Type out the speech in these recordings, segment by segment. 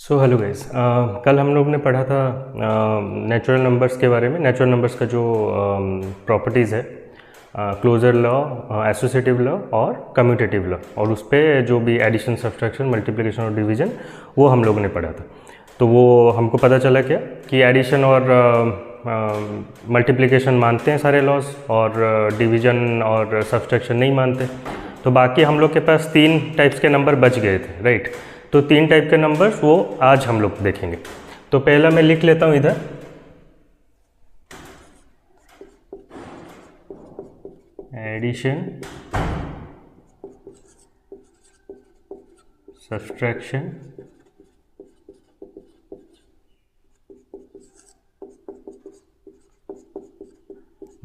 Hello guys, कल हम लोग ने पढ़ा था नेचुरल नंबर्स के बारे में। नेचुरल नंबर्स का जो प्रॉपर्टीज़ है, क्लोजर लॉ, एसोसिएटिव लॉ और कम्यूटेटिव लॉ, और उस पर जो भी एडिशन, सब्सट्रैक्शन, मल्टीप्लिकेशन और डिवीजन, वो हम लोग ने पढ़ा था। तो वो हमको पता चला क्या कि एडिशन और मल्टीप्लिकेशन मानते हैं सारे लॉज, और डिवीजन और सब्सट्रैक्शन नहीं मानते। तो बाकी हम लोग के पास 3 टाइप्स के नंबर बच गए थे, राइट। तो 3 टाइप के नंबर्स वो आज हम लोग देखेंगे। तो पहला मैं लिख लेता हूं इधर, addition, subtraction,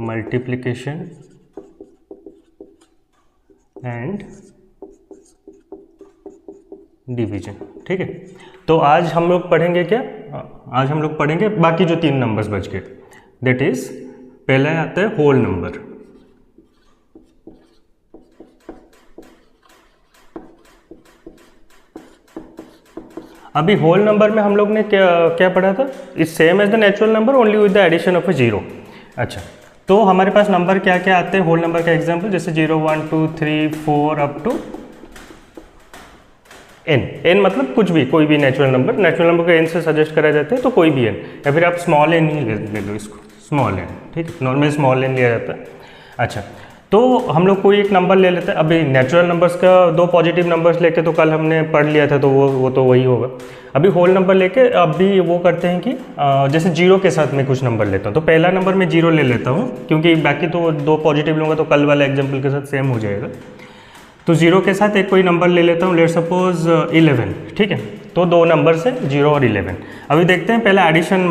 multiplication and division. ठीक है, तो आज हम लोग पढ़ेंगे क्या? आज हम लोग पढ़ेंगे बाकी जो 3 नंबर्स बच गए। दैट इज, पहला आता है होल नंबर। अभी होल नंबर में हम लोग ने क्या पढ़ा था? Is same as the natural number only with the addition of a zero. अच्छा, तो हमारे पास नंबर क्या क्या आते हैं होल नंबर का एग्जाम्पल, जैसे 0, 1, 2, 3, 4 अप टू n मतलब कुछ भी, कोई भी नेचुरल नंबर को n से सजेस्ट करा जाता है, तो कोई भी n, या फिर आप स्मॉल n ही ले लो इसको, स्मॉल n। ठीक है, नॉर्मल स्मॉल n लिया जाता है। अच्छा, तो हम लोग कोई एक नंबर ले लेते हैं। अभी नेचुरल नंबर्स का 2 पॉजिटिव नंबर्स लेके तो कल हमने पढ़ लिया था, तो वो तो वही होगा। अभी होल नंबर लेके अभी वो करते हैं कि जैसे 0 के साथ मैं कुछ नंबर लेता हूँ, तो पहला नंबर मैं 0 ले लेता हूँ, क्योंकि बाकी तो 2 पॉजिटिव लूँगा तो कल वाले एग्जाम्पल के साथ सेम हो जाएगा। तो 0 के साथ एक कोई नंबर ले लेता हूँ, लेट सपोज 11। ठीक है, तो 2 नंबर से 0 और 11। अभी देखते हैं पहले एडिशन,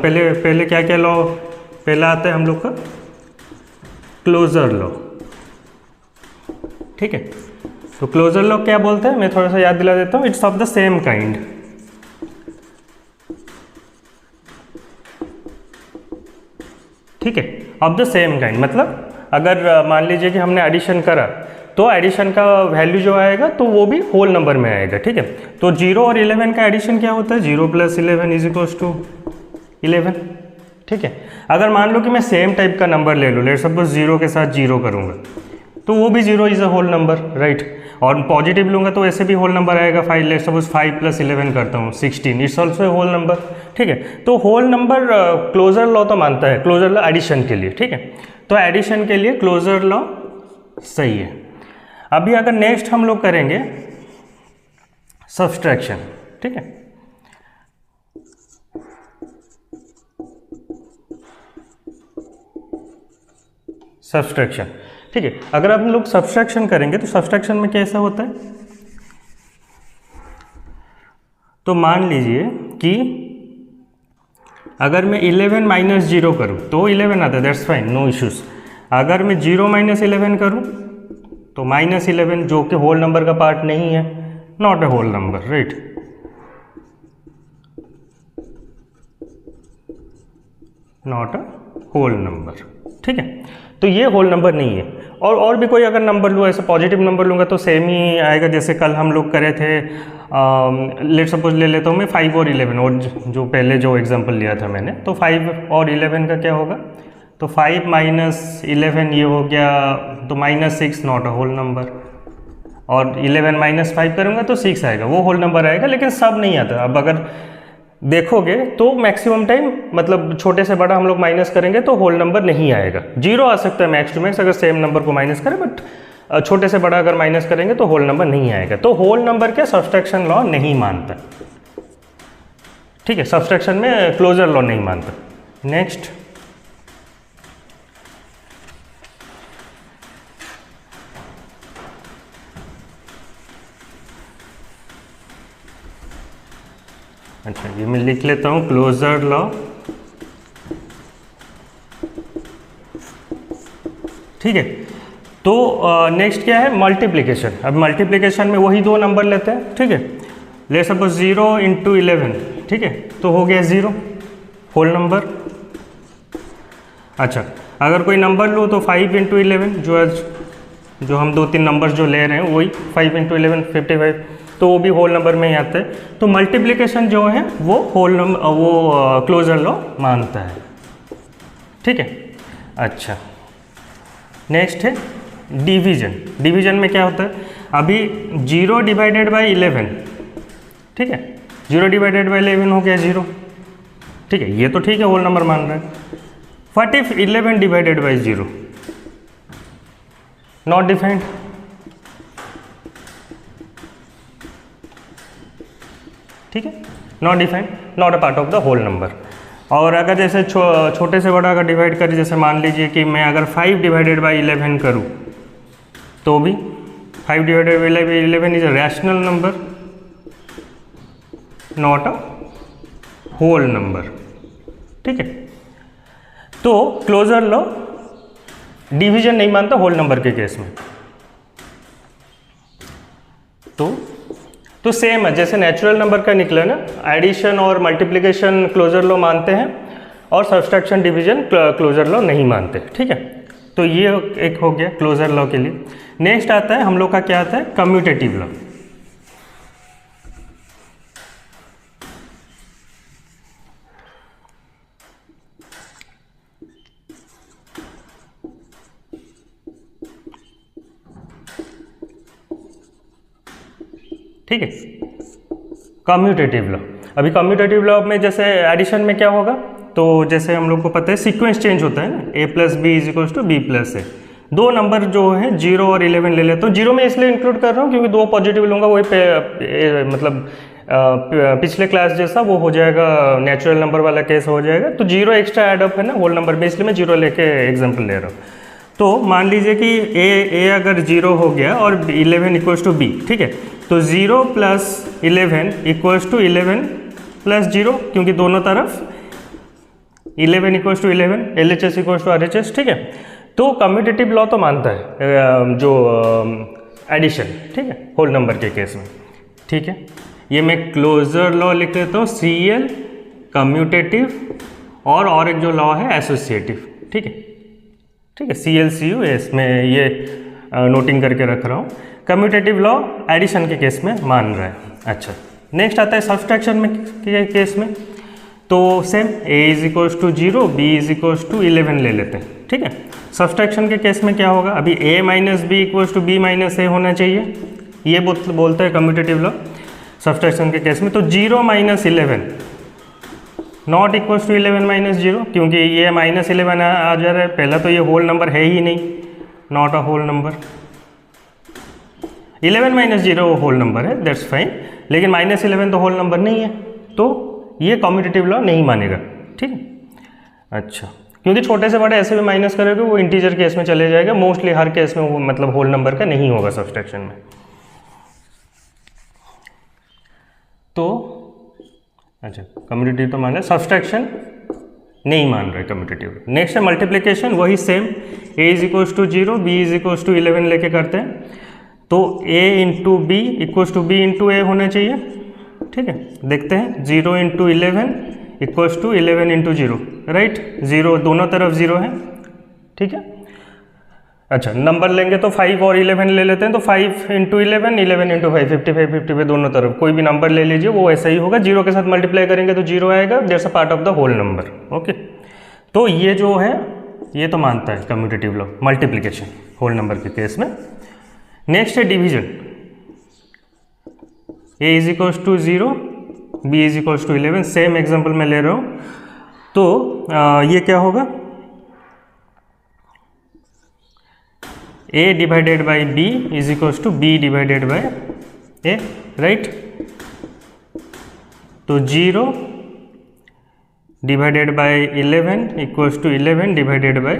पहले क्या क्या लॉ पहला आता है हम लोग का, क्लोजर लॉ। ठीक है, तो क्लोजर लॉ क्या बोलते हैं, मैं थोड़ा सा याद दिला देता हूँ। It's of the same kind. ठीक है, ऑफ द सेम काइंड मतलब अगर मान लीजिए कि हमने एडिशन करा, तो एडिशन का वैल्यू जो आएगा तो वो भी होल नंबर में आएगा। ठीक है, तो 0 और 11 का एडिशन क्या होता है? 0 + 11 = 11। ठीक है, अगर मान लो कि मैं सेम टाइप का नंबर ले लूँ, लेट सपोज 0 के साथ 0 करूँगा, तो वो भी 0 is a whole number, right. और पॉजिटिव लूँगा तो ऐसे भी होल नंबर आएगा 5, लेट सपोज 5 + 11 करता हूँ 16, it's also a whole number. ठीक है, तो होल नंबर क्लोजर लॉ तो मानता है, क्लोजर लॉ एडिशन के लिए। ठीक है, तो एडिशन के लिए क्लोजर लॉ सही है। अभी अगर नेक्स्ट हम लोग करेंगे सब्सट्रैक्शन। ठीक है, सब्सट्रैक्शन। ठीक है, अगर हम लोग सब्सट्रैक्शन करेंगे तो सब्सट्रैक्शन में कैसा होता है? तो मान लीजिए कि अगर मैं 11 - 0 करूं तो 11 आता है, दैट्स फाइन, नो इश्यूज। अगर मैं 0 - 11 करूं तो -11, जो कि होल नंबर का पार्ट नहीं है, not a whole number, right. Not a whole number. ठीक है, तो ये होल नंबर नहीं है। और भी कोई अगर नंबर लूँ, ऐसे पॉजिटिव नंबर लूँगा तो सेम ही आएगा, जैसे कल हम लोग करे थे। लेट सपोज ले लेता हूँ मैं 5 और 11, और जो पहले जो एग्जांपल लिया था मैंने, तो 5 और 11 का क्या होगा? तो 5 - 11 ये हो गया, तो -6, नॉट अ होल नंबर। और 11 - 5 करूँगा तो 6 आएगा, वो होल नंबर आएगा, लेकिन सब नहीं आता। अब अगर देखोगे तो मैक्सिमम टाइम, मतलब छोटे से बड़ा हम लोग माइनस करेंगे तो होल नंबर नहीं आएगा। 0 आ सकता है मैक्स टू मैक्स अगर सेम नंबर को माइनस करें, बट छोटे से बड़ा अगर माइनस करेंगे तो होल नंबर नहीं आएगा। तो होल नंबर के सब्सट्रैक्शन लॉ नहीं मानता। ठीक है, सब्सट्रैक्शन में क्लोजर लॉ नहीं मानता। नेक्स्ट, अच्छा ये मैं लिख लेता हूँ क्लोजर लॉ। ठीक है, तो नेक्स्ट क्या है? मल्टीप्लिकेशन। अब मल्टीप्लिकेशन में वही 2 नंबर लेते हैं। ठीक है, लेट सपोज 0 × 11। ठीक है, तो हो गया 0, होल नंबर। अच्छा, अगर कोई नंबर लो तो 5 × 11, जो हम 2-3 नंबर्स जो ले रहे हैं वही 5 × 11 55। तो वो भी होल नंबर में ही आते हैं। तो मल्टीप्लिकेशन जो है वो होल नंबर, वो क्लोजर लॉ मानता है, ठीक है। अच्छा, नेक्स्ट है डिवीजन। डिवीजन में क्या होता है, अभी 0 डिवाइडेड बाई 11, ठीक है, 0 डिवाइडेड बाई 11 हो गया 0, ठीक है, ये तो ठीक है, होल नंबर मान रहा है। What if 11 divided by 0, not defined, ठीक है, not defined, not a part of the whole number. और अगर जैसे छोटे से बड़ा अगर डिवाइड करें, जैसे मान लीजिए कि मैं अगर 5 डिवाइडेड बाई 11 करूँ तो भी 5 divided by 11 is a rational number, not a whole number, ठीक है। तो क्लोजर लॉ डिवीजन नहीं मानता होल नंबर के केस में। तो सेम है जैसे नेचुरल नंबर का निकला ना, एडिशन और मल्टीप्लिकेशन क्लोजर लॉ मानते हैं और सब्सट्रैक्शन डिवीजन क्लोजर लॉ नहीं मानते, ठीक है। तो ये एक हो गया क्लोजर लॉ के लिए। नेक्स्ट आता है हम लोग का, क्या आता है, कम्यूटेटिव लॉ। ठीक है, कम्यूटेटिव लॉ। अभी कम्यूटेटिव लॉ में जैसे एडिशन में क्या होगा, तो जैसे हम लोग को पता है सीक्वेंस चेंज होता है ना, a plus B is equals to B plus A. दो नंबर जो है 0 और 11 ले लेता हूँ। 0 में इसलिए इंक्लूड कर रहा हूँ क्योंकि 2 पॉजिटिव लूँगा, वही मतलब पिछले क्लास जैसा वो हो जाएगा, नेचुरल नंबर वाला केस हो जाएगा। तो 0 एक्स्ट्रा एडअप है ना होल नंबर में, इसलिए मैं 0 लेके एग्जाम्पल ले रहा हूँ। तो मान लीजिए कि a अगर 0 हो गया और 11 इक्वल्स टू बी, ठीक है, तो 0 प्लस 11 इक्वल्स टू 11 प्लस 0, क्योंकि दोनों तरफ 11 equals to 11, LHS equals to RHS, ठीक है। तो कम्यूटेटिव लॉ तो मानता है जो एडिशन, ठीक है, होल नंबर के केस में, ठीक है। ये मैं क्लोजर लॉ लिख देता हूँ, CL कम्यूटेटिव, और एक जो लॉ है एसोसिएटिव, ठीक है, ठीक है, CLCU इसमें ये नोटिंग करके रख रहा हूँ। कम्यूटेटिव लॉ एडिशन के केस में मान रहा है। अच्छा, नेक्स्ट आता है सब्सट्रैक्शन में के केस में। तो same a is equals to 0, b is equals to 11 ले लेते हैं, ठीक है। सब्सट्रैक्शन के केस में क्या होगा, अभी a minus B equals to B minus A होना चाहिए, ये बोलते हैं कम्यूटेटिव लॉ सब्सट्रैक्शन के केस में। तो 0 minus 11 not equals to 11 minus 0, क्योंकि ये माइनस 11 आ जा रहा है, पहला तो ये होल नंबर है ही नहीं, not a whole number. 11 minus 0 whole number है, दैट्स फाइन, लेकिन माइनस 11 तो होल नंबर नहीं है, तो ये कम्यूटेटिव लॉ नहीं मानेगा, ठीक है। अच्छा, क्योंकि छोटे से बड़े ऐसे भी माइनस करोगे वो इंटीजर केस में चले जाएगा, मोस्टली हर केस में वो मतलब होल नंबर का नहीं होगा सब्सट्रैक्शन में। तो अच्छा, कम्यूटेटिव तो मान लिया, सब्सट्रैक्शन नहीं मान रहे कम्यूटेटिव। नेक्स्ट है मल्टीप्लिकेशन, वही same, a is equals to 0, b is equals to 11 लेके करते हैं। तो a into B equals to B into A होना चाहिए, ठीक है। देखते हैं, 0 into 11 equals to 11 into 0, right, 0 दोनों तरफ 0 है, ठीक है। अच्छा, नंबर लेंगे तो 5 और 11 ले लेते हैं, तो 5 इंटू 11, 11 इंटू 5, 55, 55 दोनों तरफ कोई भी नंबर ले लीजिए, वो ऐसा ही होगा, 0 के साथ मल्टीप्लाई करेंगे तो 0 आएगा, that's a part of the whole number, okay. तो ये जो है ये तो मानता है commutative law multiplication whole number के केस में। नेक्स्ट है division, a is equals to 0, b is equals to 11, same example मैं ले रहा हूँ। तो ये क्या होगा, a divided by b is equals to b divided by a, right. तो 0 divided by 11 equals to 11 divided by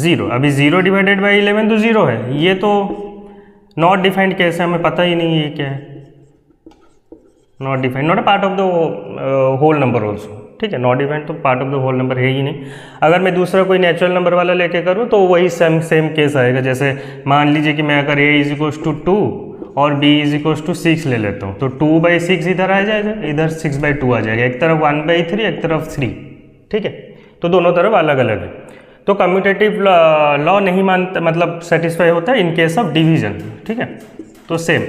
0। अभी 0 डिवाइडेड बाई 11 तो 0 है, ये तो नॉट डिफाइंड केस है, हमें पता ही नहीं है ये क्या है, not defined, not a part of the whole number also, ठीक है। नॉट डिफाइंड तो part of the whole number है ही नहीं। अगर मैं दूसरा कोई नेचुरल नंबर वाला लेके करूँ तो वही सेम केस आएगा। जैसे मान लीजिए कि मैं अगर a इज इक्वल्स टू 2 और b इज इक्वल्स टू 6 ले लेता हूँ, तो 2/6 इधर आ जाएगा, इधर 6/2 आ जाएगा, एक तरफ 1/3, एक तरफ 3, ठीक है। तो दोनों तरफ अलग अलग है। तो कम्यूटेटिव लॉ नहीं मानता, मतलब सेटिस्फाई होता है इन केस ऑफ डिवीजन, ठीक है। तो सेम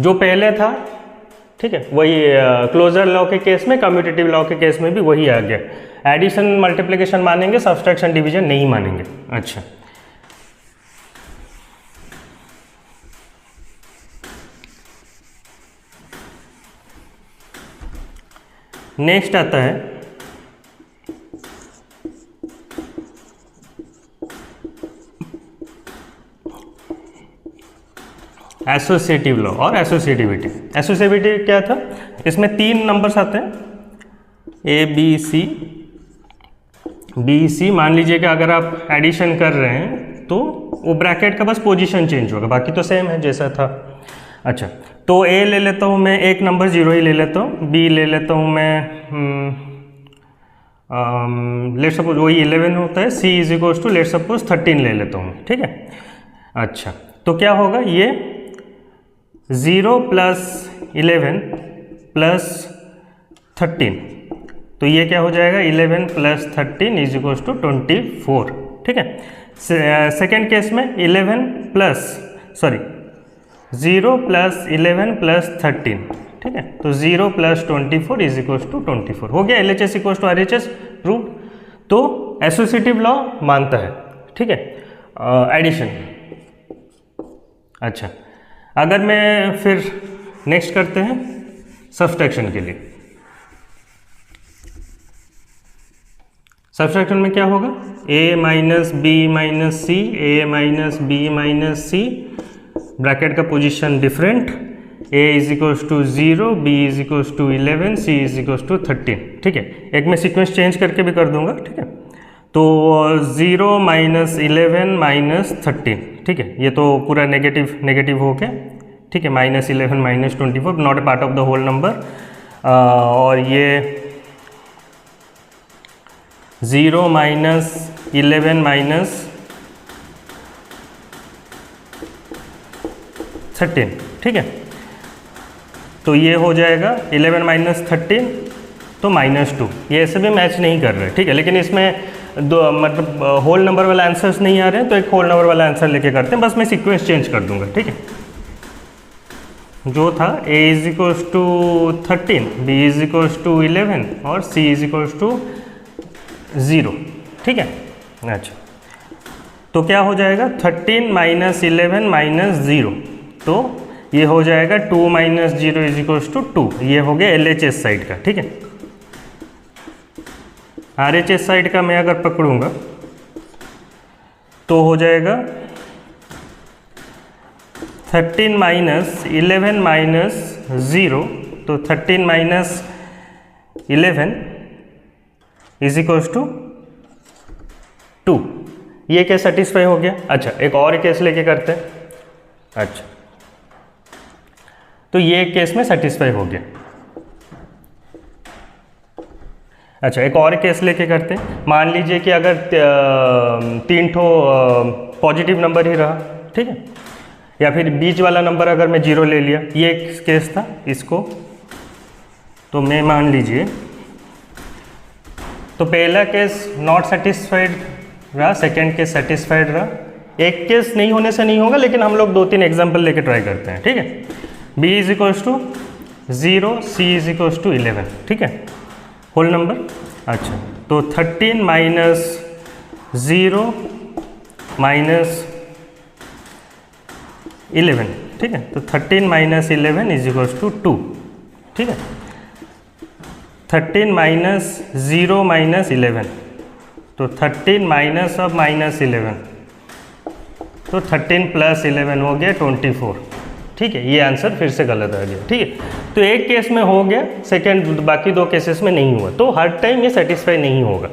जो पहले था, ठीक है, वही क्लोजर लॉ के केस में, कम्यूटेटिव लॉ के केस में भी वही आ गया। एडिशन मल्टीप्लिकेशन मानेंगे, सब्सट्रैक्शन डिवीजन नहीं मानेंगे। अच्छा, नेक्स्ट आता है एसोसिएटिव लॉ और एसोसिएटिविटी। एसोसिएटिविटी क्या था, इसमें 3 नंबर्स आते हैं, ए बी सी। मान लीजिए कि अगर आप एडिशन कर रहे हैं तो वो ब्रैकेट का बस पोजीशन चेंज होगा, बाकी तो सेम है जैसा था। अच्छा, तो ए ले लेता हूँ मैं, एक नंबर 0 ही ले लेता हूँ। बी ले लेता हूँ मैं, लेट सपोज वही 11 होता है। C is equals to let suppose 13 ले लेता हूँ, ठीक है। अच्छा, तो क्या होगा, ये 0 + 11 + 13, तो ये क्या हो जाएगा, 11 + 13 इज इक्वल्स टू 24, ठीक है। सेकेंड केस में 0 + 11 + 13, ठीक है, तो 0 + 24 इज इक्वल्स टू 24 हो गया। LHS equals to RHS prove. तो एसोसिएटिव लॉ मानता है, ठीक है, एडिशन। अच्छा, अगर मैं फिर नेक्स्ट करते हैं सब्सट्रैक्शन के लिए। सब्सट्रैक्शन में क्या होगा, a - b - c, a - b - c, bracket का position different, a is equals to 0, b is equals to 11, c is equals to 13, ठीक है। एक मैं सीक्वेंस चेंज करके भी कर दूंगा, ठीक है। तो 0 - 11 - 13, ठीक है, ये तो पूरा नेगेटिव हो गया, ठीक है। -11 - 24 not a part of the whole number, और ये 0 - 11 - 13, ठीक है। तो ये हो जाएगा 11 - 13 तो -2, ये ऐसे भी मैच नहीं कर रहे, ठीक है। लेकिन इसमें दो मतलब होल नंबर वाला आंसर्स नहीं आ रहे हैं, तो एक होल नंबर वाला आंसर लेके करते हैं। बस मैं सीक्वेंस चेंज कर दूंगा, ठीक है। जो था a is equals to 13, b is equals to 11 और c इज इक्वल्स टू 0, ठीक है। अच्छा, तो क्या हो जाएगा, 13 - 11 - 0, तो ये हो जाएगा 2 - 0 इज इक्वल्स टू 2। ये हो गया LHS साइड का, ठीक है। RHS साइड का मैं अगर पकड़ूंगा तो हो जाएगा 13 - 11 - 0, तो 13 - 11 इज इक्वल्स टू 2। ये क्या सेटिस्फाई हो गया। अच्छा, एक और केस लेके करते हैं। अच्छा, तो ये केस में सेटिस्फाई हो गया। अच्छा, एक और केस लेके करते हैं। मान लीजिए कि अगर 3 ठो पॉजिटिव नंबर ही रहा, ठीक है, या फिर बीच वाला नंबर अगर मैं 0 ले लिया, ये एक केस था। इसको तो मैं मान लीजिए, तो पहला केस नॉट सेटिस्फाइड रहा, सेकेंड केस सेटिस्फाइड रहा। एक केस नहीं होने से नहीं होगा, लेकिन हम लोग 2-3 एग्जाम्पल लेके ट्राई करते हैं, ठीक है। b is equals to 0, c is equals to 11, ठीक है, होल नंबर। अच्छा, तो 13 - 0 - 11, ठीक है, तो 13 - 11 इज इक्वल्स टू 2, ठीक है। 13 - 0 - 11, तो 13 माइनस अब -11, तो 13 + 11 हो गया 24, ठीक है। ये आंसर फिर से गलत आ गया, ठीक है। तो एक केस में हो गया, सेकंड बाकी 2 केसेस में नहीं हुआ, तो हर टाइम ये सेटिस्फाई नहीं होगा,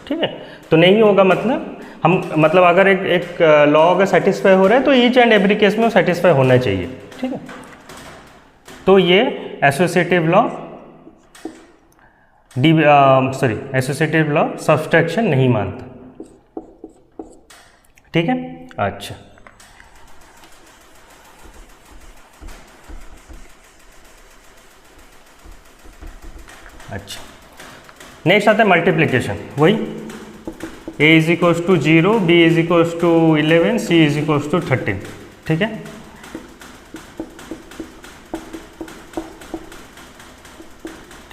ठीक है। तो नहीं होगा मतलब अगर एक लॉ अगर सेटिस्फाई हो रहा है तो ईच एंड एवरी केस में वो सेटिस्फाई होना चाहिए, ठीक है। तो ये associative law associative law subtraction नहीं मानता, ठीक है। अच्छा, नेक्स्ट आता है मल्टीप्लिकेशन। वही a is equals to 0, b is equals to 11, c is equals to 13, ठीक है।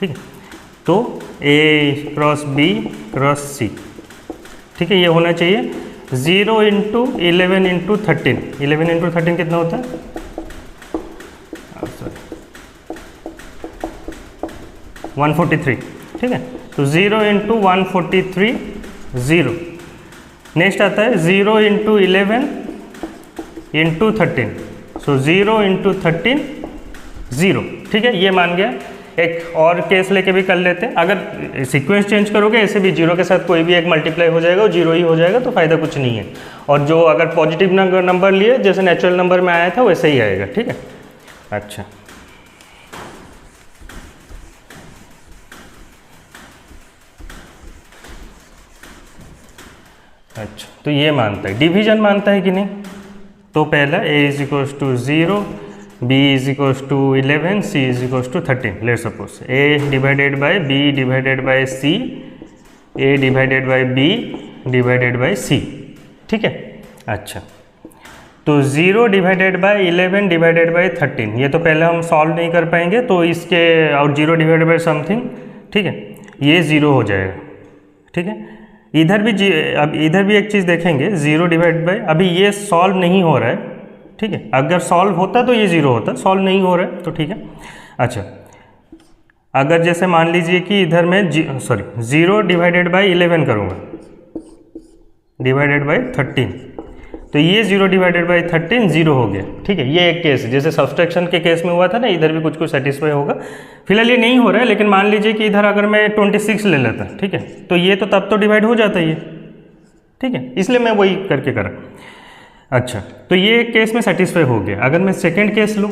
ठीक है। तो A cross B cross C, ठीक है, ये होना चाहिए 0 इंटू 11 इंटू 13, 11 इंटू 13 कितना होता है, सॉरी 143, ठीक है। तो 0 इंटू 143 0। नेक्स्ट आता है 0 इंटू 11 इंटू 13, सो 0 इंटू 13 0, ठीक है, ये मान गया। एक और केस लेके भी कर लेते हैं, अगर सीक्वेंस चेंज करोगे ऐसे भी 0 के साथ कोई भी एक मल्टीप्लाई हो जाएगा और 0 ही हो जाएगा, तो फायदा कुछ नहीं है। और जो अगर पॉजिटिव नंबर लिए जैसे नेचुरल नंबर में आया था वैसे ही आएगा, ठीक है। अच्छा, अच्छा, तो ये मानता है, डिवीजन मानता है कि नहीं। तो पहला a is equals to 0, b is equals to 11, c is equals to 13। Let suppose a divided by b divided by c, a divided by b divided by c, ठीक है। अच्छा, तो 0 डिवाइडेड बाय 11 डिवाइडेड बाय 13, ये तो पहले हम solve नहीं कर पाएंगे, तो इसके और 0 डिवाइडेड बाय समथिंग, ठीक है, ये 0 हो जाएगा, ठीक है। इधर भी अब इधर भी एक चीज़ देखेंगे, 0 डिवाइड बाय, अभी ये सॉल्व नहीं हो रहा है, ठीक है, अगर सॉल्व होता तो ये 0 होता, सॉल्व नहीं हो रहा है तो ठीक है। अच्छा, अगर जैसे मान लीजिए कि इधर मैं 0 डिवाइडेड बाय 11 करूँगा डिवाइडेड बाय 13, तो ये 0 डिवाइडेड बाय 13 0 हो गया, ठीक है। ये एक केस है, जैसे सब्सट्रैक्शन के केस में हुआ था ना, इधर भी कुछ सेटिस्फाई होगा। फिलहाल ये नहीं हो रहा है, लेकिन मान लीजिए कि इधर अगर मैं 26 ले लेता, ठीक है, तो ये तो तब तो डिवाइड हो जाता है ये, ठीक है, इसलिए मैं वही करके करा। अच्छा, तो ये एक केस में सेटिस्फाई हो गया। अगर मैं सेकेंड केस लूँ,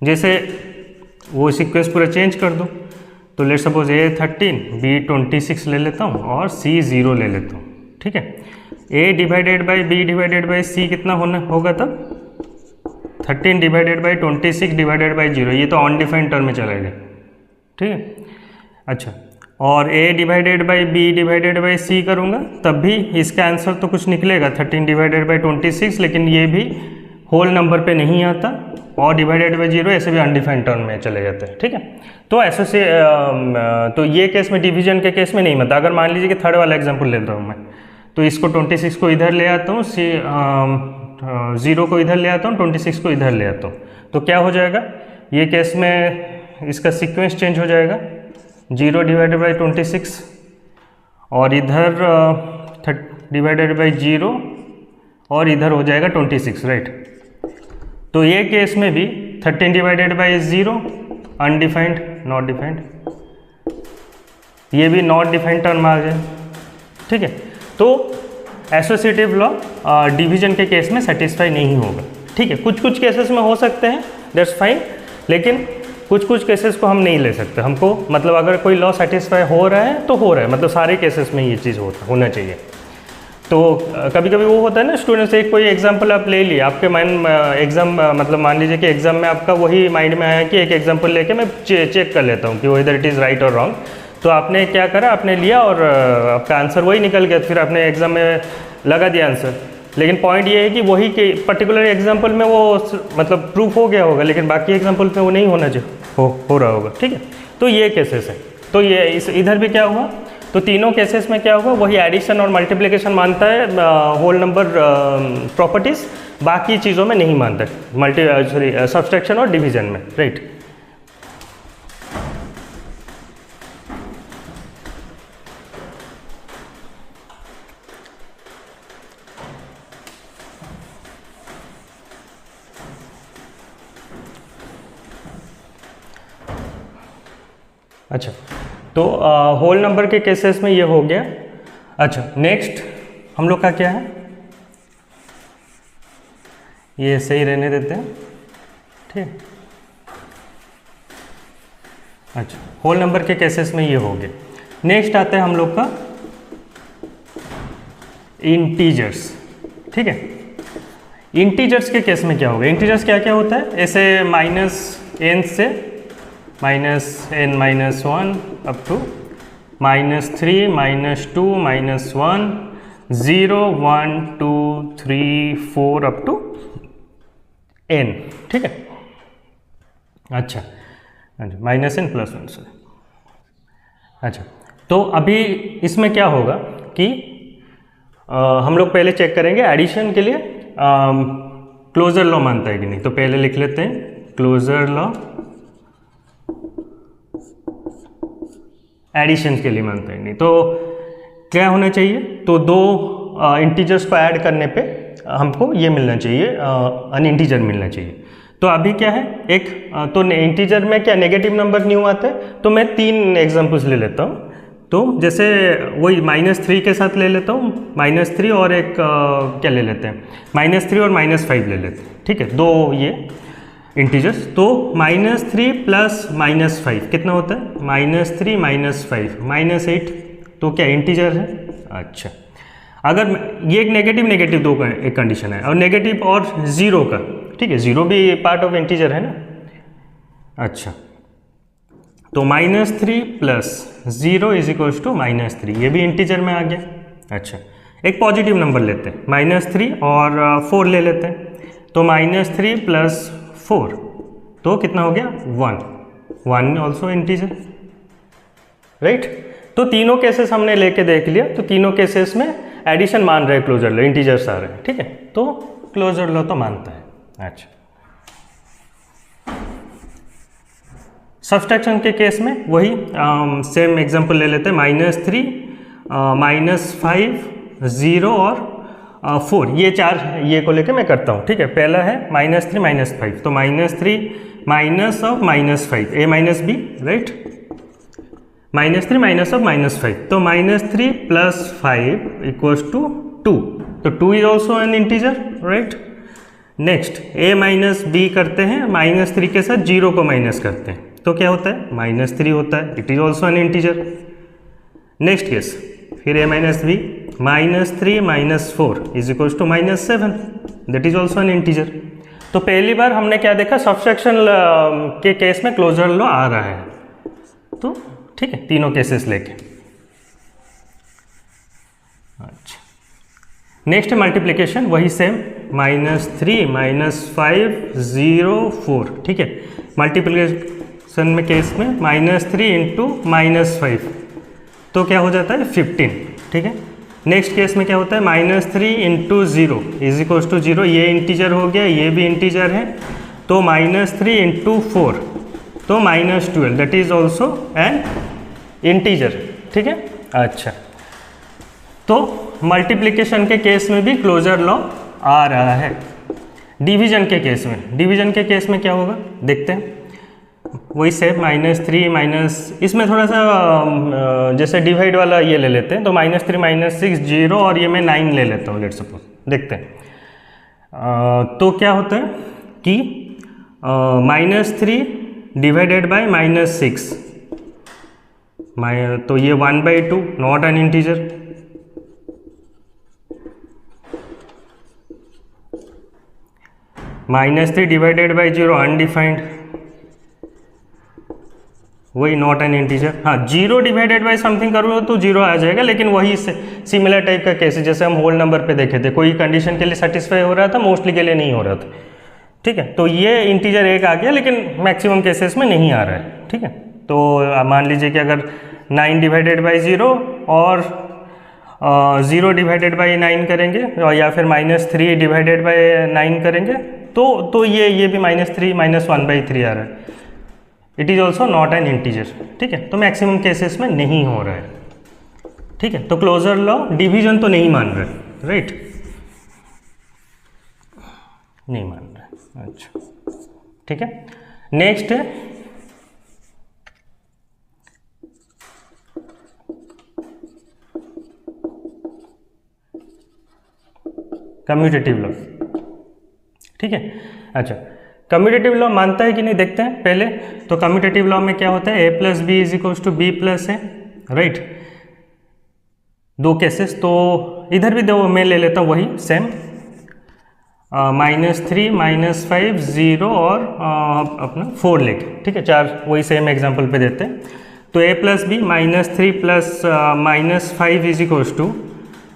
जैसे वो सीक्वेंस पूरा चेंज कर दो, तो लेट सपोज a 13, b 26 ले लेता हूँ और c 0 ले लेता हूँ, ठीक है। a divided by b divided by c कितना होगा तब 13 डिवाइडेड बाई 26 डिवाइडेड बाई 0, ये तो अनडिफाइंड टर्म में चलेगा, ठीक है। अच्छा, और a divided by b divided by c करूँगा तब भी इसका आंसर तो कुछ निकलेगा 13 डिवाइडेड बाई 26, लेकिन ये भी होल नंबर पे नहीं आता, और डिवाइडेड बाई 0 ऐसे भी अनडिफाइंड टर्म में चले जाते हैं, ठीक है। तो ऐसे से तो ये केस में डिवीजन के केस में नहीं मिलता। अगर मान लीजिए कि थर्ड वाला एग्जांपल लेता हूँ मैं, तो इसको 26 को इधर ले आता हूँ, 0 को इधर ले आता हूँ, 26 को इधर ले आता हूँ, तो क्या हो जाएगा, ये केस में इसका सीक्वेंस चेंज हो जाएगा, 0 डिवाइडेड बाई 26 और इधर डिवाइडेड बाई 0 और इधर हो जाएगा 26, राइट। तो ये केस में भी 13 divided by 0 undefined, not defined, ये भी नॉट डिफाइंड टर्म आ जाए, ठीक है। तो एसोसिएटिव लॉ डिवीजन के केस में सेटिस्फाई नहीं होगा, ठीक है। कुछ कुछ केसेस में हो सकते हैं, दैट्स फाइन, लेकिन कुछ कुछ केसेस को हम नहीं ले सकते। हमको मतलब अगर कोई लॉ सेटिस्फाई हो रहा है तो हो रहा है, मतलब सारे केसेस में ये चीज़ होना चाहिए। तो कभी कभी वो होता है ना, स्टूडेंट्स एक कोई एग्जांपल आप ले लिए, आपके माइंड एग्जाम मतलब मान लीजिए कि एग्जाम में आपका वही माइंड में आया कि एक एग्जांपल लेके मैं चेक कर लेता हूँ कि वो इधर इट इज़ राइट और रॉन्ग, तो आपने क्या करा, आपने लिया और आपका आंसर वही निकल गया, फिर आपने एग्जाम में लगा दिया आंसर। लेकिन पॉइंट ये है कि वही के पर्टिकुलर एग्जाम्पल में वो मतलब प्रूफ हो गया होगा, लेकिन बाकी एग्जाम्पल में वो नहीं होना चाहिए, हो रहा होगा, ठीक है। तो ये केसेस है। तो ये इधर भी क्या हुआ, तो तीनों केसेस में क्या होगा, वही एडिशन और मल्टीप्लिकेशन मानता है होल नंबर प्रॉपर्टीज, बाकी चीज़ों में नहीं मानता है, सब्सट्रैक्शन और डिवीजन में, राइट। अच्छा, तो होल नंबर के केसेस में ये हो गया। अच्छा, नेक्स्ट हम लोग का क्या है, ये सही रहने देते हैं, ठीक। अच्छा, होल नंबर के केसेस में ये हो गया। नेक्स्ट आता है हम लोग का इंटीजर्स, ठीक है। इंटीजर्स के केस में क्या होगा, इंटीजर्स क्या क्या होता है, ऐसे -n से -n -1 up to -3 -2 -1 0 1 2 3 4 up to n, ठीक है। अच्छा, माइनस एन प्लस वन से। अच्छा, तो अभी इसमें क्या होगा कि हम लोग पहले चेक करेंगे एडिशन के लिए क्लोजर लॉ मानता है कि नहीं। तो पहले लिख लेते हैं क्लोजर लॉ एडिशन के लिए मानता है नहीं। तो क्या होना चाहिए, तो दो इंटीजर्स को ऐड करने पे हमको ये मिलना चाहिए, अन इंटीजर मिलना चाहिए। तो अभी क्या है, एक तो इंटीजर में क्या नेगेटिव नंबर न्यू आता है। तो मैं 3 एग्जांपल्स ले लेता हूँ। तो जैसे वही -3 के साथ ले लेता हूँ, -3 और एक क्या ले लेते हैं, -3 और -5 ले लेते हैं। ठीक है, दो ये इंटीजर्स। तो -3 प्लस -5 कितना होता है, -3 -5 -8। तो क्या इंटीजर है। अच्छा, अगर ये एक नेगेटिव दो का एक कंडीशन है, और नेगेटिव और जीरो का, ठीक है, जीरो भी पार्ट ऑफ इंटीजर है ना। अच्छा, तो -3 प्लस 0 इज इक्वल्स टू -3, ये भी इंटीजर में आ गया। अच्छा, एक पॉजिटिव नंबर लेते हैं, -3 और 4 ले लेते हैं। तो -3 प्लस 4 तो कितना हो गया, 1 ऑल्सो इंटीजर, राइट। तो तीनों केसेस हमने लेके देख लिया। तो तीनों केसेस में एडिशन मान रहे हैं क्लोजर लॉ, इंटीजर्स आ रहे हैं। ठीक है, तो क्लोजर लॉ तो मानता है। अच्छा, सब्सट्रैक्शन के केस में वही सेम एग्जांपल ले लेते हैं, -3 -5 0 और 4, ये 4 ये को लेके मैं करता हूँ। ठीक है, पहला है -3 -5, तो -3 minus of -5 a minus b, right. -3 minus of -5, तो -3 प्लस 5 इक्वल्स टू 2। तो 2 is also an integer, right. Next a minus b करते हैं, -3 के साथ 0 को माइनस करते हैं, तो क्या होता है, -3 होता है, it is also an integer. Next case फिर a minus b, -3 -4 is equals to -7, that is also an integer. तो पहली बार हमने क्या देखा, सब्सट्रैक्शन के केस में क्लोजर लॉ आ रहा है। तो ठीक है, तीनों केसेस लेके। अच्छा, नेक्स्ट मल्टीप्लिकेशन वही सेम, -3 -5 0 4। ठीक है, मल्टीप्लिकेशन में केस में -3 इंटू -5, तो क्या हो जाता है 15। ठीक है, नेक्स्ट केस में क्या होता है, -3 इंटू 0 इज इक्वल्स टू 0, ये इंटीजर हो गया, ये भी इंटीजर है। तो -3 इंटू 4 तो -12, that is also an integer. ठीक है। अच्छा, तो मल्टीप्लिकेशन के केस में भी क्लोजर लॉ आ रहा है। डिवीजन के केस में क्या होगा देखते हैं। वही से -3 माइनस, इसमें थोड़ा सा जैसे डिवाइड वाला ये ले लेते हैं, तो -3 -6 0 और ये मैं 9 ले लेता हूँ, लेट सपोज। देखते हैं तो क्या होता है कि -3 डिवाइडेड बाय -6, तो ये 1/2 not an integer. -3 divided by 0 undefined, वही नॉट एन इंटीजर। हाँ, 0 डिवाइडेड बाय समथिंग करूँ तो 0 आ जाएगा, लेकिन वही सिमिलर टाइप का केस जैसे हम होल नंबर पे देखे थे, कोई कंडीशन के लिए सेटिस्फाई हो रहा था, मोस्टली के लिए नहीं हो रहा था। ठीक है, तो ये इंटीजर एक आ गया, लेकिन मैक्सिमम केसेस में नहीं आ रहा है। ठीक है, तो मान लीजिए कि अगर 9 डिवाइडेड बाई 0 और 0 डिवाइडेड बाई 9 करेंगे, और या फिर -3 डिवाइडेड बाई 9 करेंगे, तो ये भी -3 -1/3 आ रहा है। It is also not an integer. ठीक है, तो मैक्सिमम केसेस में नहीं हो रहा है। ठीक है, तो क्लोजर लॉ डिवीजन तो नहीं मान रहा है, राइट, नहीं मान रहा है। अच्छा, ठीक है, नेक्स्ट है कम्यूटेटिव लॉ। ठीक है, अच्छा, कम्यूटेटिव लॉ मानता है कि नहीं देखते हैं पहले। तो कम्यूटेटिव लॉ में क्या होता है, a plus B is equals to B plus है, राइट। दो केसेस, तो इधर भी दो मैं ले लेता हूँ वही सेम, -3 -5 0 और अपना 4 लेके। ठीक है, 4 वही सेम एग्जांपल पे देते हैं। तो a प्लस बी -3 प्लस -5 इज इक्वल्स टू,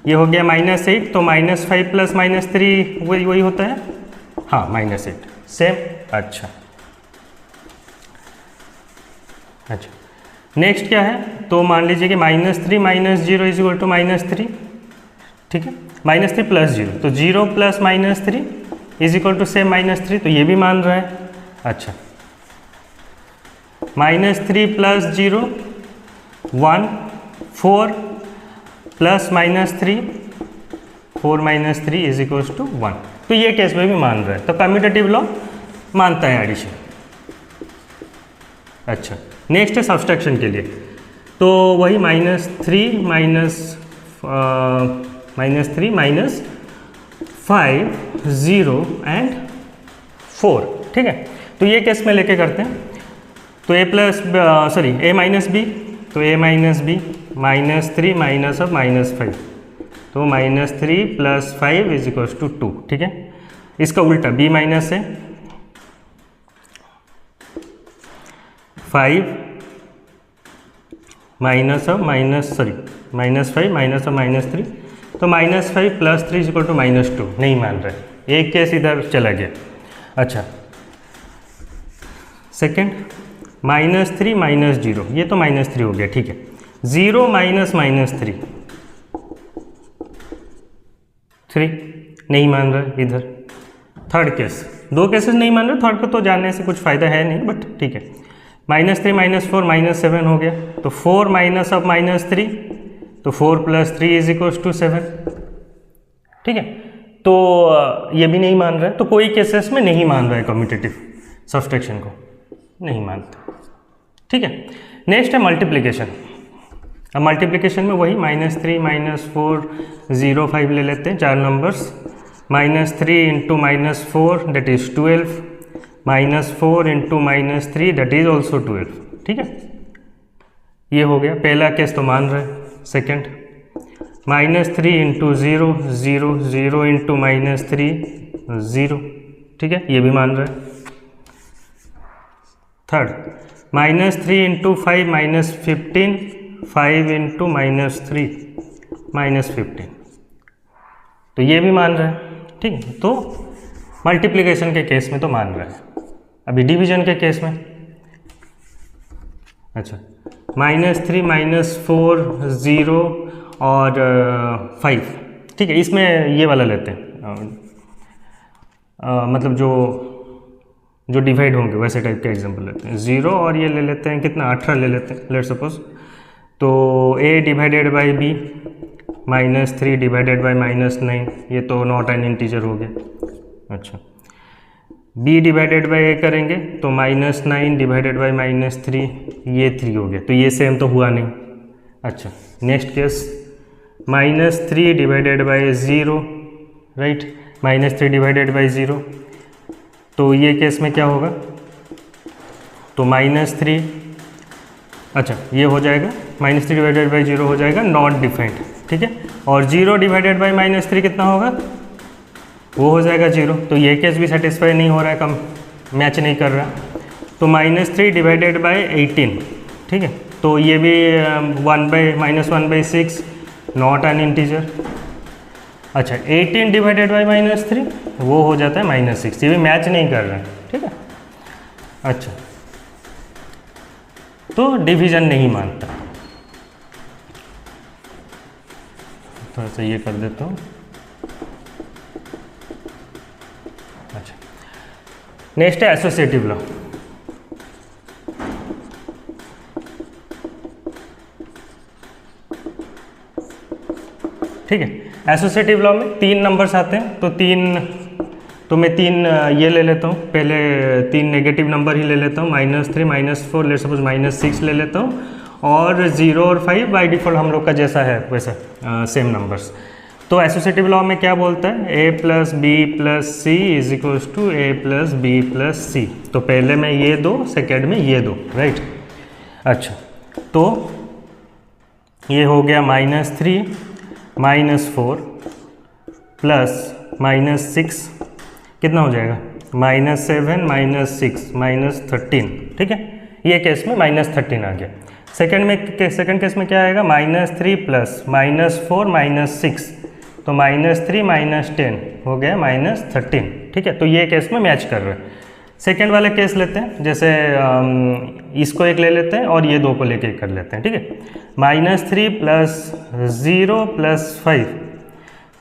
ये हो गया -8, तो -5 प्लस -3 वही होता है, हाँ, -8 सेम। अच्छा, अच्छा, नेक्स्ट क्या है, तो मान लीजिए कि -3 - 0 इज इक्वल टू -3, ठीक है, -3 + 0, तो 0 + -3 इज इक्वल टू सेम -3, तो ये भी मान रहा है। अच्छा, -3 + 0 1, 4 + -3 4 - 3 इज इक्वल टू 1, तो ये केस में भी मान रहा है, तो कम्यूटेटिव लॉ मानता है एडिशन। अच्छा, नेक्स्ट है सब्सट्रैक्शन के लिए, तो वही -3 -5 0 एंड 4, ठीक है, तो ये केस में लेके करते हैं, तो a - b, तो a - b -3 -5, तो -3 + 5 इज इक्वल टू 2, ठीक है। इसका उल्टा b माइनस है 5 -5 -3, तो -5 + 3 इज इक्वल टू -2, नहीं मान रहा है, एक केस इधर चला गया। अच्छा, सेकंड -3 - 0, ये तो -3 हो गया, ठीक है, 0 - -3 3, नहीं मान रहा है इधर। थर्ड केस, दो केसेस नहीं मान रहे, थर्ड को तो जानने से कुछ फ़ायदा है नहीं, बट ठीक है, -3 -4 -7 हो गया, तो 4 -3, तो 4 + 3 इज इक्वल टू 7, ठीक है, तो ये भी नहीं मान रहा है, तो कोई केसेस में नहीं मान रहा है कम्यूटेटिव सब्सट्रैक्शन को, नहीं मानता, ठीक है। नेक्स्ट है मल्टीप्लिकेशन। अब मल्टीप्लिकेशन में वही -3 -4 0 5 ले लेते हैं, 4 numbers, -3 × -4 that is 12, -4 × -3 that is also 12, ठीक है, ये हो गया पहला केस, तो मान रहे हैं। सेकेंड -3 × 0 0 0 × -3 0, ठीक है, ये भी मान रहे हैं। थर्ड -3 × 5 -15 5 × -3 -15, तो ये भी मान रहे हैं, ठीक है, तो मल्टीप्लिकेशन के केस में तो मान रहा है। अभी डिवीजन के केस में, अच्छा, -3 -4 0 और 5, ठीक है, इसमें ये वाला लेते हैं, मतलब जो डिवाइड होंगे वैसे टाइप का एग्जांपल लेते हैं। 0 और ये ले लेते हैं, कितना 18 ले लेते हैं, लेट सपोज, तो a / b -3 / -9, ये तो नॉट एन इंटीजर हो गया। अच्छा, b / a करेंगे तो -9 / -3, ये 3 हो गया, तो ये सेम तो हुआ नहीं। अच्छा, नेक्स्ट केस -3 / 0, राइट, -3 / 0, तो ये केस में क्या होगा, तो -3, अच्छा, ये हो जाएगा -3 / 0 हो जाएगा नॉट डिफाइंड, ठीक है, और 0 / -3 कितना होगा, वो हो जाएगा 0, तो ये केस भी सेटिस्फाई नहीं हो रहा है, कम मैच नहीं कर रहा, तो -3 / 18, ठीक है, तो ये भी -1/6 नॉट एन इंटीजर। अच्छा, 18 / -3 वो हो जाता है -6, ये भी मैच नहीं कर रहा है, ठीक है। अच्छा, तो डिवीजन नहीं मानता, थोड़ा सा ये कर देता हूँ। अच्छा, नेक्स्ट है एसोसिएटिव लॉ। ठीक है, एसोसिएटिव लॉ में 3 नंबर्स आते हैं, तो मैं 3 ये ले लेता हूँ, पहले 3 नेगेटिव नंबर ही ले लेता हूँ, -3 -4, लेट सपोज -6 ले लेता हूँ, और 0 और 5 बाय डिफ़ॉल्ट हम लोग का जैसा है वैसा सेम नंबर्स। तो एसोसिएटिव लॉ में क्या बोलता है, a + b + c is equals to a + b + c, तो पहले में ये दो, सेकेंड में ये दो, राइट। अच्छा, तो ये हो गया -3 -4 + -6, कितना हो जाएगा, -7 -6 -13, ठीक है, ये केस में -13 आ गया। सेकंड केस में क्या आएगा, -3 + -4 -6, तो -3 -10 हो गया -13, ठीक है, तो ये केस में मैच कर रहा है। सेकेंड वाले केस लेते हैं, जैसे इसको एक ले लेते हैं और ये दो को लेके एक कर लेते हैं, ठीक है। -3 + 0 + 5,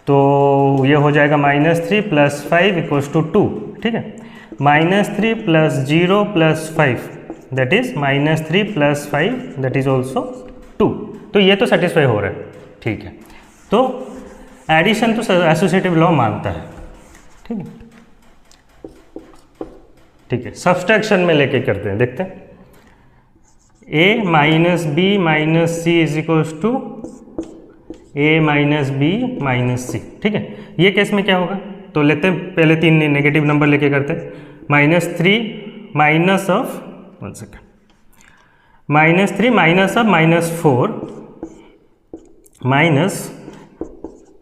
तो ये हो जाएगा -3 + 5 = 2, ठीक है। -3 + 0 + 5 that is -3 + 5 that is also 2। तो ये तो सेटिस्फाई हो रहा है, ठीक है। तो एडिशन तो एसोसिएटिव लॉ मानता है, ठीक है, ठीक है। सब्सट्रैक्शन में लेके करते हैं, देखते हैं। a - b - c = a - b - c, ठीक है। ये केस में क्या होगा, तो लेते हैं पहले 3 नेगेटिव नंबर लेके करते हैं। -3 माइनस ऑफ -3 -4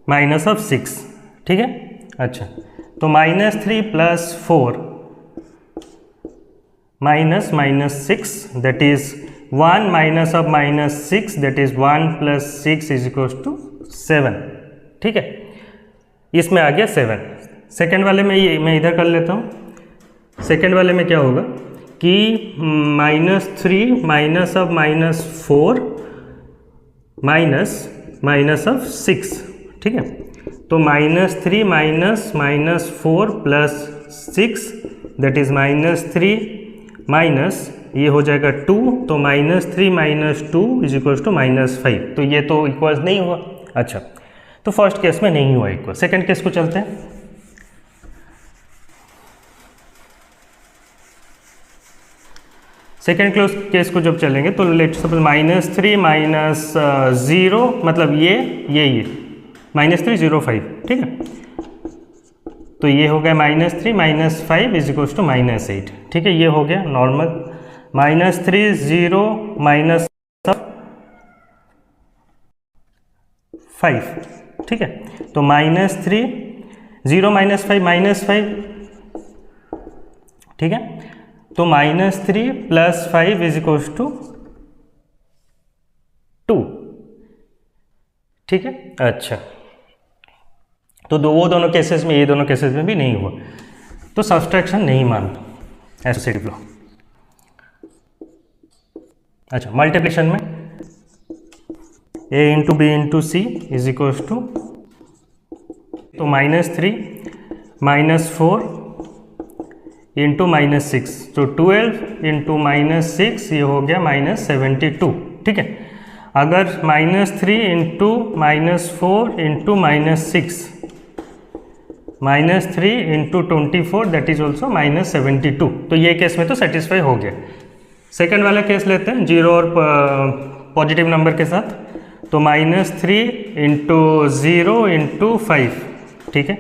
-6, ठीक है। अच्छा, तो -3 + 4 -6 दैट इज 1 -6 दैट इज 1 + 6 = 7, ठीक है। इसमें आ गया 7। सेकेंड वाले में ये मैं इधर कर लेता हूँ। सेकेंड वाले में क्या होगा कि -3 -4 -6, ठीक है। तो -3 -4 + 6 दैट इज -3 माइनस ये हो जाएगा 2, तो -3 - 2 = -5। तो ये तो इक्वल्स नहीं हुआ। अच्छा, तो फर्स्ट केस में नहीं हुआ इक्वल। सेकेंड केस को चलते हैं। सेकेंड केस को जब चलेंगे तो लेट सपोज -3 - 0, मतलब ये -3 0 5, ठीक है। तो ये हो गया -3 - 5 = -8, ठीक है। ये हो गया नॉर्मल। -3 0 -5, ठीक है। तो -3 0 - 5 -5, ठीक है। तो -3 + 5 = 2, ठीक है। अच्छा, तो वो दोनों केसेस में, ये दोनों केसेस में भी नहीं हुआ, तो सब्सट्रैक्शन नहीं मानता एसोसिएटिव लॉ। अच्छा, मल्टीप्लिकेशन में a × b × c = तो -3 -4 × -6, तो 12 × -6 ये हो गया -72, ठीक है। अगर -3 × -4 × -6 -3 × 24 दैट इज ऑल्सो -72, तो ये केस में तो सेटिस्फाई हो गया। सेकेंड वाला केस लेते हैं 0 और पॉजिटिव नंबर के साथ, तो -3 × 0 × 5, ठीक है।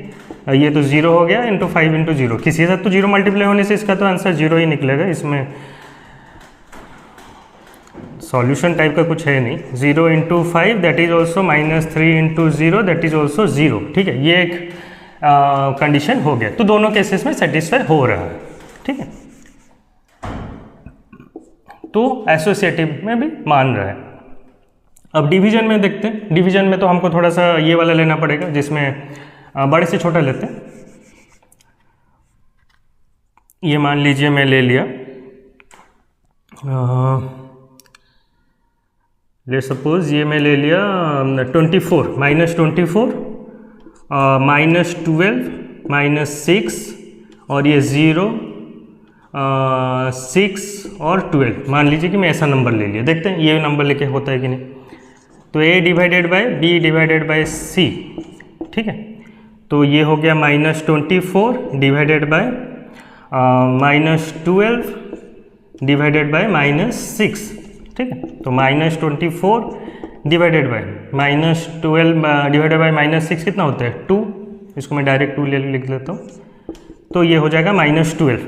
ये तो 0 हो गया, × 5 × 0, किसी के साथ तो 0 मल्टीप्लाई होने से इसका तो आंसर 0 ही निकलेगा। इसमें सॉल्यूशन टाइप का कुछ है नहीं। 0 × 5 that is also -3 × 0 that is also 0, ठीक है। ये एक कंडीशन हो गया, तो दोनों केसेस में सेटिस्फाई हो रहा है, ठीक है। तो एसोसिएटिव में भी मान रहा है। अब डिवीजन में देखते हैं। डिवीजन में तो हमको थोड़ा सा ये वाला लेना पड़ेगा, जिसमें बड़े से छोटा लेते हैं। ये मान लीजिए मैं ले लिया, ले सपोज ये मैं ले लिया 24 -24 -12 -6 और ये 0 6 और 12। मान लीजिए कि मैं ऐसा नंबर ले लिया, देखते हैं ये नंबर लेके होता है कि नहीं। तो a / b / c, ठीक है। तो ये हो गया -24 डिवाइडेड बाय -12 डिवाइडेड बाय -6, ठीक है। तो -24 डिवाइडेड बाय -12 डिवाइडेड बाय -6 कितना होता है 2। इसको मैं डायरेक्ट 2 लिख लेता हूँ, तो ये हो जाएगा -12,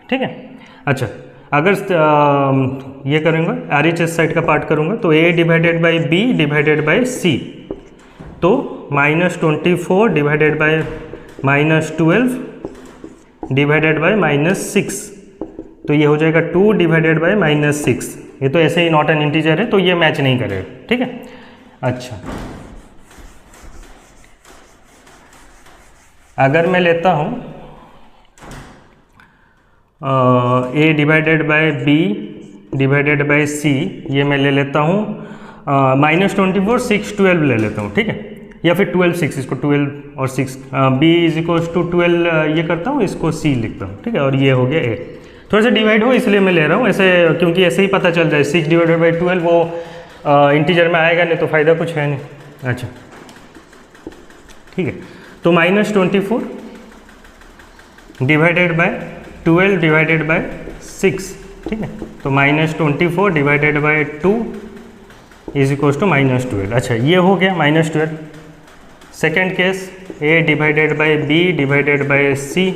ठीक है। अच्छा, अगर ये करूँगा RHS साइड का पार्ट करूँगा, तो a / b divided by c, तो -24 डिवाइडेड बाय -12 डिवाइडेड बाय -6, तो ये हो जाएगा 2 डिवाइडेड बाय -6। ये तो ऐसे ही नॉट एन इंटीजर है, तो ये मैच नहीं करेगा, ठीक है। अच्छा, अगर मैं लेता हूँ A divided by B divided by C, ये मैं ले लेता हूँ -24 6 12 ले लेता हूँ, ठीक है, या फिर 12 6, इसको 12 और 6 b इज इक्वल्स टू 12 ये करता हूँ, इसको c लिखता हूँ, ठीक है, और ये हो गया a। थोड़ा सा डिवाइड हो इसलिए मैं ले रहा हूँ ऐसे, क्योंकि ऐसे ही पता चल जाए 6 डिवाइडेड बाई 12 वो इंटीजर में आएगा नहीं तो फ़ायदा कुछ है नहीं। अच्छा ठीक है, तो -24 डिवाइडेड बाय 12 डिवाइडेड बाय 6, ठीक है, तो -24 divided by 2 is equals to -12। अच्छा ये हो गया -12। Second case a divided by b divided by c,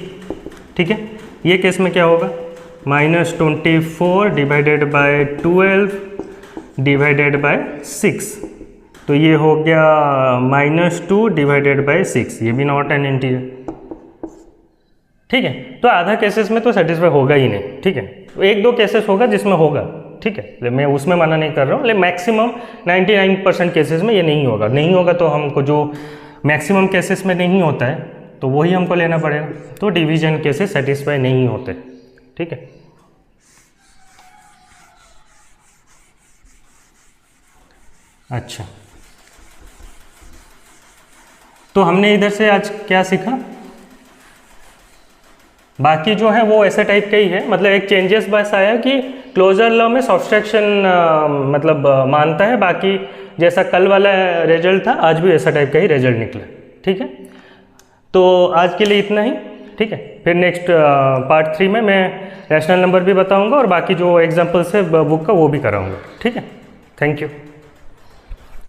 ठीक है, ये केस में क्या होगा, -24 डिवाइडेड बाय 12 डिवाइडेड बाय 6, तो ये हो गया -2 डिवाइडेड बाय 6, ये भी नॉट एन इंटीजर, ठीक है। तो आधा केसेस में तो सेटिस्फाई होगा ही नहीं, ठीक है, तो एक दो केसेस होगा जिसमें होगा, ठीक है, मैं उसमें मना नहीं कर रहा हूँ, लेकिन मैक्सिमम 99% केसेस में ये नहीं होगा। नहीं होगा तो हमको जो मैक्सिमम केसेस में नहीं होता है तो वही हमको लेना पड़ेगा, तो डिवीजन केसेस सेटिस्फाई नहीं होते, ठीक है। अच्छा, तो हमने इधर से आज क्या सीखा, बाकी जो है वो ऐसे टाइप का ही है, मतलब एक चेंजेस बस आया कि क्लोजर लॉ में सब्सट्रैक्शन मतलब मानता है, बाकी जैसा कल वाला रिजल्ट था आज भी ऐसा टाइप का ही रिजल्ट निकला, ठीक है। तो आज के लिए इतना ही, ठीक है, फिर नेक्स्ट पार्ट 3 में मैं रैशनल नंबर भी बताऊंगा और बाकी जो एग्जांपल्स है बुक का वो भी कराऊंगा, ठीक है। Thank you.